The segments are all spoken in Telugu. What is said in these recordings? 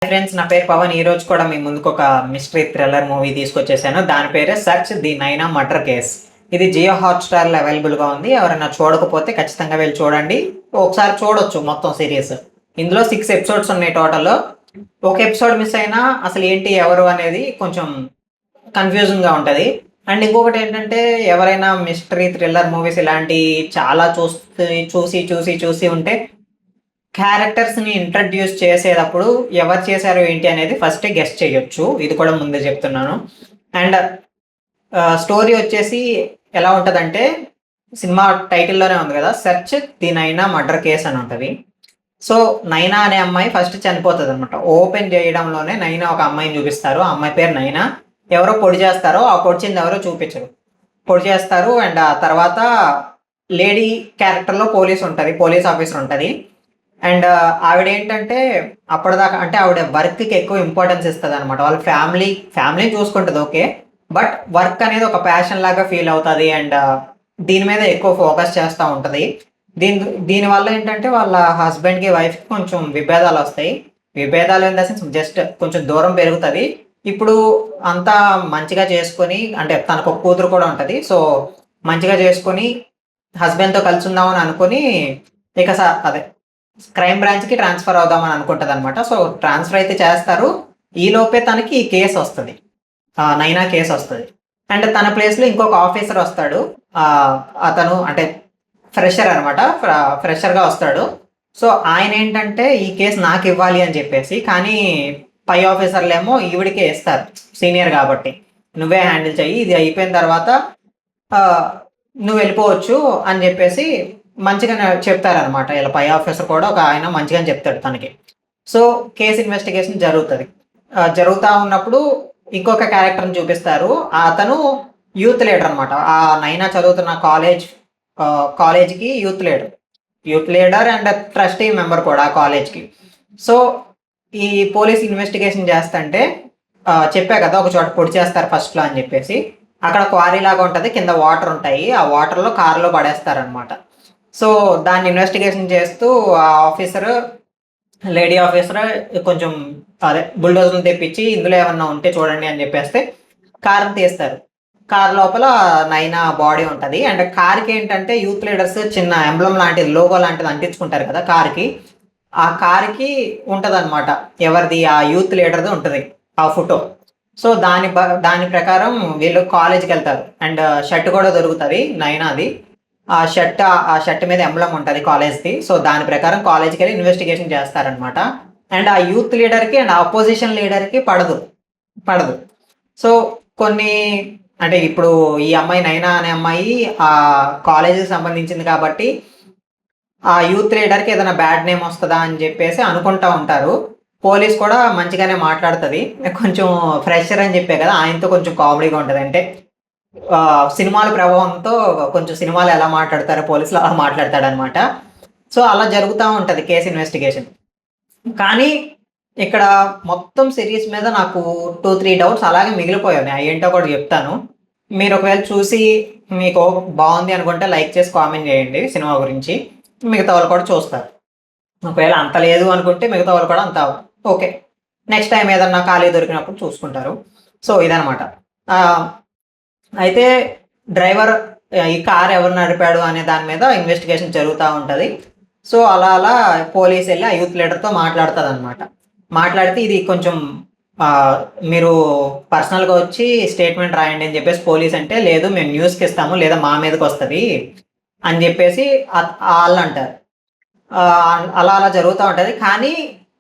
ఫ్రెండ్స్, నా పేరు పవన్. ఈ రోజు కూడా మీ ముందుకు ఒక మిస్టరీ థ్రిల్లర్ మూవీ తీసుకొచ్చేసాను. దాని పేరే సర్చ్ ది నైనా మర్డర్ కేస్. ఇది జియో హాట్‌స్టార్‌లో అవైలబుల్‌గా ఉంది. ఎవరైనా చూడకపోతే ఖచ్చితంగా వెళ్ళి చూడండి. ఒకసారి చూడొచ్చు మొత్తం సిరీస్. ఇందులో 6 ఎపిసోడ్స్ ఉన్నాయి టోటల్. ఒక ఎపిసోడ్ మిస్ అయినా అసలు ఏంటి, ఎవరు అనేది కొంచెం కన్‌ఫ్యూజింగ్‌గా ఉంటది. అండ్ ఇంకొకటి ఏంటంటే, ఎవరైనా మిస్టరీ థ్రిల్లర్ మూవీస్ ఇలాంటియి చాలా చూసి ఉంటే క్యారెక్టర్స్‌ని ఇంట్రడ్యూస్ చేసేటప్పుడు ఎవరు చేశారు ఏంటి అనేది ఫస్టే గెస్ చేయొచ్చు. ఇది కూడా ముందే చెప్తున్నాను. అండ్ స్టోరీ వచ్చేసి ఎలా ఉంటదంటే, సినిమా టైటిల్‌లోనే ఉంది గదా! 'సెర్చ్ ది నైనా మర్డర్ కేస్' అని ఉంటది. సో, నైనా అనే అమ్మాయి ఫస్ట్ చనిపోతదనమాట. ఓపెన్ చేయడంలోనే నైనా ఒక అమ్మాయిని చూపిస్తారు. ఆ అమ్మాయి పేరు నైనా. ఎవరో పొడి చేస్తారో, ఆ పొడిచింది ఎవరో చూపించరు. పొడి చేస్తారు. అండ్ ఆ తర్వాత లేడీ క్యారెక్టర్‌లో పోలీస్ ఉంటది. పోలీస్ ఆఫీసర్ ఉంటది. అండ్ ఆవిడేంటంటే అప్పటిదాకా అంటే ఆవిడ వర్క్‌కి ఎక్కువ ఇంపార్టెన్స్ ఇస్తదనమాట. వాళ్ళ ఫ్యామిలీని చూసుకుంటది ఓకే. బట్ వర్క్ అనేది ఒక ప్యాషన్ లాగా ఫీల్ అవుతది. అండ్ దీని మీద ఎక్కువ ఫోకస్ చేస్తా ఉంటది. దీనివల్ల ఏంటంటే వాళ్ళ హస్బెండ్‌కి, వైఫ్‌కి కొంచెం విభేదాలొస్తాయి. విభేదాలు ఇన్ ద సెన్స్ జస్ట్ కొంచెం దూరం పెరుగుతది. ఇప్పుడు అంతా మంచిగా చేసుకొని, అంటే తనకొక కూతురు కూడా ఉంటది. సో, మంచిగా చేసుకొని హస్బెండ్‌తో కలిసుందామని అనుకోని ఇక అదే క్రైమ్ బ్రాంచ్‌కి ట్రాన్స్‌ఫర్ అవుదామని అనుకుంటదనమాట. సో, ట్రాన్స్‌ఫర్ అయితే చేస్తారు. ఈలోపే తనకి ఈ కేసొస్తది. నైనా కేసొస్తది. అండ్ తన ప్లేస్‌లో ఇంకొక ఆఫీసర్ వస్తాడు. ఆహ్, అతను అంటే ఫ్రెషర్ అనమాట. ఫ్రెషర్‌గా వస్తాడు. సో, ఆయనేంటంటే ఈ కేస్ నాకివ్వాలి అని చెప్పేసి, కానీ పై ఆఫీసర్‌లేమో ఈవిడికే ఇస్తారు. సీనియర్ గాబట్టి. నువ్వే హ్యాండిల్ చెయ్యి. ఇది అయిపోయిన తర్వాత ఆహ్, నువ్వెళ్ళిపోవచ్చు అని జెప్పేసి మంచిగానే చెప్తారనమాట. ఈళ్ళ పై ఆఫీసర్ కూడా ఒక ఆయన మంచిగానే చెప్తాడు తనకి. సో, కేస్ ఇన్వెస్టిగేషన్ జరుగుతది. జరుగుతా ఉన్నప్పుడు ఇంకొక క్యారెక్టర్‌ని చూపిస్తారు. అతను యూత్ లీడర్ అనమాట. నైనా చదువుతున్న కాలేజ్‌కి youth leader. Youth leader and trustee member కూడా ఆ కాలేజ్‌కి. సో, ఈ పోలీస్ ఇన్వెస్టిగేషన్ చేస్తంటే చెప్పా కదా! ఒక చోట పొడి చేస్తారు ఫస్ట్‌లో అని జెప్పేసి. అక్కడ క్వారీ లాగా ఉంటది. కింద వాటర్ ఉంటాయి. ఆ వాటర్‌లో కార్‌లో పడేస్తారనమాట. సో, దాన్ని ఇన్వెస్టిగేషన్ చేస్తూ ఆ ఆఫీసరు, లేడీ ఆఫీసర్ కొంచెం అదే బుల్డోజర్‌ని తెప్పించి ఇందులో ఏమన్నా ఉంటే చూడండి అని జెప్పేస్తే కార్‌ని తీస్తారు. కార్ లోపల నైనా బాడీ ఉంటది. అండ్ కార్‌కేంటంటే యూత్ లీడర్స్ చిన్న ఎంబ్లమ్ లాంటిది, లోగో లాంటిది అంటించుకుంటారు కదా కార్‌కి. ఆ కార్‌కి ఉంటదనమాట. ఎవరిది? ఆ యూత్ లీడర్‌ది ఉంటది ఆ ఫోటో. సో, దాని ప్రకారం వీళ్ళు కాలేజ్‌కెళ్తారు. అండ్ షర్ట్ కూడా దొరుకుతది నైనాది. ఆ షర్ట్ మీద ఎంబ్లమ్ ఉంటది కాలేజ్‌ది. సో, దాని ప్రకారం కాలేజ్‌కెళ్ళి ఇన్వెస్టిగేషన్ చేస్తారనమాట. అండ్ ఆ యూత్ లీడర్‌కి అండ్ అపోజిషన్ లీడర్‌కి పడదు. సో, కొన్ని అంటే ఇప్పుడు ఈ అమ్మాయి నైనా అనే అమ్మాయి కాలేజ్‌కి సంబంధించింది కాబట్టి, ఆ యూత్ లీడర్‌కి ఏదైనా బ్యాడ్ నేమ్ వస్తదా అని జెప్పేసి అనుకుంటా ఉంటారు. పోలీస్ కూడా మంచిగానే మాట్లాడుతది. కొంచెం ఫ్రెషర్ అని జెప్పా కదా! ఆయనతో కొంచెం కామెడీగా ఉంటది. అంటే సినిమాల ప్రభావంతో కొంచెం సినిమాలో ఎలా మాట్లాడతారో పోలీసులు అలా మాట్లాడతాడనమాట. సో, అలా జరుగుతా ఉంటది కేస్ ఇన్వెస్టిగేషన్. కానీ ఇక్కడ మొత్తం సీరీస్ మీద నాకు 2, 3 డౌట్స్ అలాగే మిగిలిపోయాయి. అయేంటో కూడా జెప్తాను. మీరు ఒకవేళ చూసి మీకు బావుంది అనుకుంటే లైక్ చేసి కామెంట్ జేయండి సినిమా గురించి. మిగతా వాళ్ళు కూడా చూస్తారు. ఒకవేళ అంత లేదు అనుకుంటే మిగతా వాళ్ళు కూడా అంత ఓకే. నెక్స్ట్ టైమ్ ఏదన్నా ఖాళీ దొరికినప్పుడు చూసుకుంటారు. సో, ఇదనమాట. ఆహ్, అయితే డ్రైవర్ ఈ కార్ ఎవరు నడిపాడు అనే దాని మీద ఇన్వెస్టిగేషన్ జరుగుతా ఉంటది. సో, అలా పోలీసెళ్లి ఆ యూత్ లీడర్‌తో మాట్లాడతదనమాట. మాట్లాడితే ఇది కొంచెం ఆహ్, మీరు పర్సనల్‌గా వచ్చి స్టేట్‌మెంట్ రాయండి అని జెప్పేసి పోలీస్ అంటే, లేదు మేము న్యూస్‌కిస్తాము లేదా మా మీదకొస్తది అని జెప్పేసి ఆళ్ళంటారు. అలా జరుగుతా ఉంటది. కానీ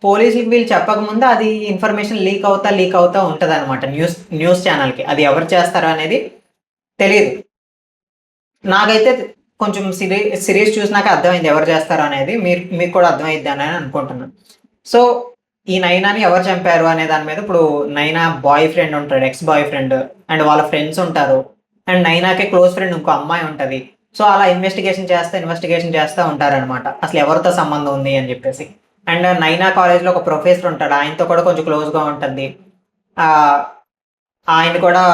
పోలీసులకి వీళ్ళు చెప్పకముందే అది ఇన్ఫర్మేషన్ లీక్ అవుతా ఉంటదనమాట న్యూస్ ఛానెల్‌కి. అది ఎవరు చేస్తారో అనేది తెలీదు. నాకైతే కొంచెం సీరీస్ చూసినాక అర్థమైంది ఎవరు చేస్తారో అనేది. మీకు కూడా అర్థమైద్దని అనుకుంటున్నాను. సో, ఈ నైనాని ఎవరు చంపారు అనే దాని మీద ఇప్పుడు నైనా బాయ్ ఫ్రెండ్ ఉంటాడు. ఎక్స్ బాయ్ ఫ్రెండ్ అండ్ వాళ్ళ ఫ్రెండ్స్ ఉంటారు. అండ్ నైనాకి క్లోజ్ ఫ్రెండ్ ఇంకో అమ్మాయి ఉంటది. సో, అలా ఇన్వెస్టిగేషన్ చేస్తా ఉంటారనమాట. అసలు ఎవరితో సంబంధం ఉంది అని జెప్పేసి. అండ్ నైనా కాలేజ్‌లో ఒక ప్రొఫెసర్ ఉంటాడు. ఆయనతో కూడా కొంచెం క్లోజ్‌గా ఉంటది. ఆహ్, ఆయన కూడా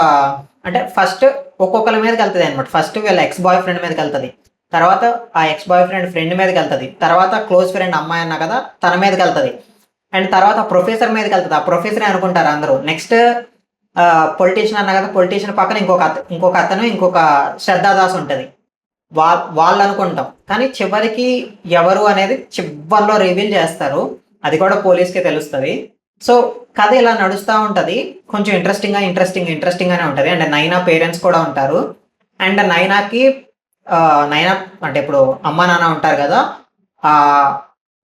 అంటే ఫస్ట్ ఒక్కొక్కళ్ళ మీదకెళ్తదనమాట. ఫస్ట్ వీళ్ళ ఎక్స్ బాయ్ ఫ్రెండ్ మీదకెళ్తది. తర్వాత ఆ ఎక్స్ బాయ్ ఫ్రెండ్ మీదకెళ్తది. తర్వాత క్లోజ్ ఫ్రెండ్ అమ్మాయి అన్నా కదా! తన మీదకెళ్తది. అండ్ తర్వాత ప్రొఫెసర్ మీదకి వెళ్తుంది. ఆ ప్రొఫెసరే అనుకుంటారు అందరూ. నెక్స్ట్ పొలిటీషియన్ అన్న కదా, పొలిటీషియన్ పక్కన ఇంకొక అతను, ఇంకొక శ్రద్ధాదాస్ ఉంటుంది. వాళ్ళు అనుకుంటాం, కానీ చివరికి ఎవరు అనేది చివరిలో రివీల్ చేస్తారు. అది కూడా పోలీస్కే తెలుస్తుంది. సో కథ ఇలా నడుస్తూ ఉంటుంది. కొంచెం ఇంట్రెస్టింగ్గానే ఉంటుంది. అండ్ నైనా పేరెంట్స్ కూడా ఉంటారు. అండ్ నైనా అంటే ఇప్పుడు అమ్మ నాన్న ఉంటారు కదా, ఆ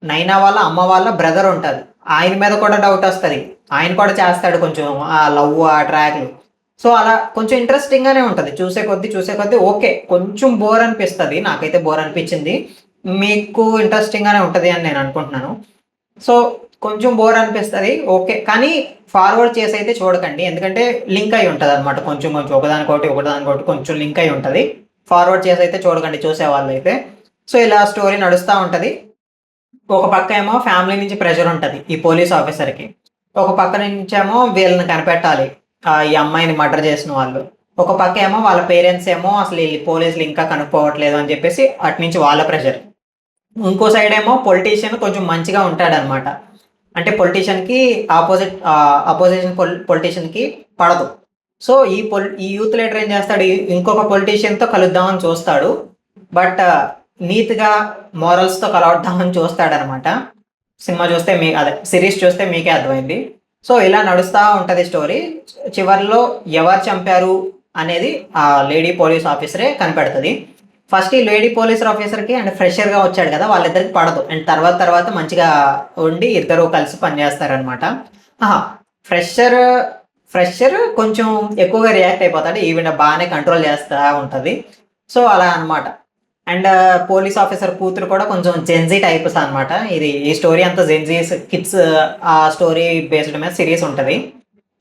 నైనా వాళ్ళ అమ్మ వాళ్ళ బ్రదర్ ఉంటుంది. ఆయన మీద కూడా డౌట్ వస్తుంది. ఆయన కూడా చేస్తాడు కొంచెం ఆ లవ్, ఆ ట్రాక్లు. సో అలా కొంచెం ఇంట్రెస్టింగ్గానే ఉంటుంది. చూసే కొద్దీ ఓకే, కొంచెం బోర్ అనిపిస్తుంది. నాకైతే బోర్ అనిపించింది. మీకు ఇంట్రెస్టింగ్గానే ఉంటుంది అని నేను అనుకుంటున్నాను. సో కొంచెం బోర్ అనిపిస్తుంది, ఓకే. కానీ ఫార్వర్డ్ చేసి అయితే చూడకండి, ఎందుకంటే లింక్ అయి ఉంటుంది అనమాట. కొంచెం ఒకదానికొకటి కొంచెం లింక్ అయి ఉంటుంది. ఫార్వర్డ్ చేసి అయితే చూడకండి చూసే వాళ్ళు అయితే. సో ఇలా స్టోరీ నడుస్తూ ఉంటుంది. ఒక పక్క ఏమో ఫ్యామిలీ నుంచి ప్రెషర్ ఉంటుంది ఈ పోలీస్ ఆఫీసర్కి. ఒక పక్క నుంచేమో వీళ్ళని కనిపెట్టాలి, ఈ అమ్మాయిని మర్డర్ చేసిన వాళ్ళు. ఒక పక్క ఏమో వాళ్ళ పేరెంట్స్ ఏమో అసలు ఈ పోలీసులు ఇంకా కనుక్కోవట్లేదు అని చెప్పేసి అటు నుంచి వాళ్ళ ప్రెషర్. ఇంకో సైడ్ ఏమో పొలిటీషియన్ కొంచెం మంచిగా ఉంటాడనమాట. అంటే పొలిటీషియన్కి అపోజిషన్ పొలిటీషియన్కి పడదు. సో ఈ యూత్ లీడర్ ఏం చేస్తాడు, ఇంకొక పొలిటీషియన్తో కలుద్దామని చూస్తాడు. బట్ నీట్గా మోరల్స్తో కలవద్దామని చూస్తాడనమాట. సినిమా చూస్తే సిరీస్ చూస్తే మీకే అర్థమైంది. సో ఇలా నడుస్తూ ఉంటుంది స్టోరీ. చివరిలో ఎవరు చంపారు అనేది ఆ లేడీ పోలీస్ ఆఫీసరే కనిపెడుతుంది. ఫస్ట్ ఈ లేడీ పోలీస్ ఆఫీసర్కి అండ్ ఫ్రెషర్గా వచ్చాడు కదా, వాళ్ళిద్దరికి పడదు. అండ్ తర్వాత మంచిగా ఉండి ఇద్దరు కలిసి పనిచేస్తారనమాట. ఫ్రెషర్ కొంచెం ఎక్కువగా రియాక్ట్ అయిపోతాడు, ఈవెన్ బాగానే కంట్రోల్ చేస్తూ ఉంటుంది. సో అలా అనమాట. అండ్ పోలీస్ ఆఫీసర్ కూతురు కూడా కొంచెం జెన్జీ టైప్స్ అనమాట. ఈ స్టోరీ అంతా జెన్జీస్ కిడ్స్ ఆ స్టోరీ బేస్డ్ మీద సిరీస్ ఉంటుంది.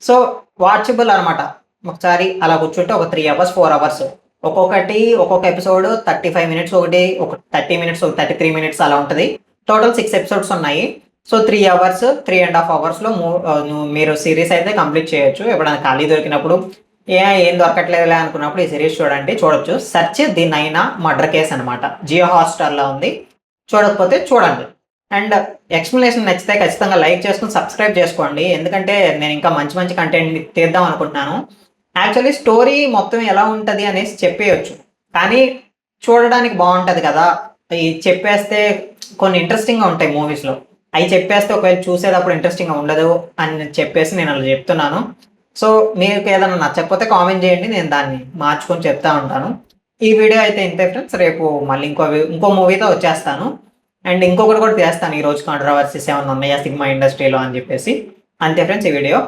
సో వాచబుల్ అనమాట. ఒకసారి అలా కూర్చుంటే ఒక 3 hours 4 hours ఒక్కొక్క ఎపిసోడ్ 35 minutes, ఒక 30 minutes, ఒక 33 minutes అలా ఉంటుంది. టోటల్ 6 episodes ఉన్నాయి. సో 3 hours 3.5 hours మీరు సిరీస్ అయితే కంప్లీట్ చేయొచ్చు. ఎప్పుడైనా ఖాళీ దొరికినప్పుడు ఏం దొరకట్లేదులే అనుకున్నప్పుడు ఈ సిరీస్ చూడొచ్చు. సెర్చ్ ది నైనా మర్డర్ కేస్ అనమాట. జియో హాట్స్టార్లో ఉంది. చూడకపోతే చూడండి. అండ్ ఎక్స్ప్లెనేషన్ నచ్చితే ఖచ్చితంగా లైక్ చేసుకుని సబ్స్క్రైబ్ చేసుకోండి, ఎందుకంటే నేను ఇంకా మంచి కంటెంట్ తీద్దాం అనుకుంటున్నాను. యాక్చువల్లీ స్టోరీ మొత్తం ఎలా ఉంటుంది అనేసి చెప్పేయచ్చు, కానీ చూడడానికి బాగుంటుంది కదా. ఈ చెప్పేస్తే కొన్ని ఇంట్రెస్టింగ్గా ఉంటాయి మూవీస్లో, అవి చెప్పేస్తే ఒకవేళ చూసేటప్పుడు ఇంట్రెస్టింగ్గా ఉండదు అని చెప్పేసి నేను అలా చెప్తున్నాను. సో మీకు ఏదైనా నచ్చకపోతే కామెంట్ చేయండి, నేను దాన్ని మార్చుకొని చెప్తా ఉంటాను. ఈ వీడియో అయితే ఇంతే ఫ్రెండ్స్. రేపు మళ్ళీ ఇంకో మూవీతో వచ్చేస్తాను. అండ్ ఇంకొకటి కూడా చేస్తాను, ఈరోజు కాంట్రవర్సీస్ ఏమైనా ఉన్నాయా సినిమా ఇండస్ట్రీలో అని చెప్పేసి. అంతే ఫ్రెండ్స్ ఈ వీడియో.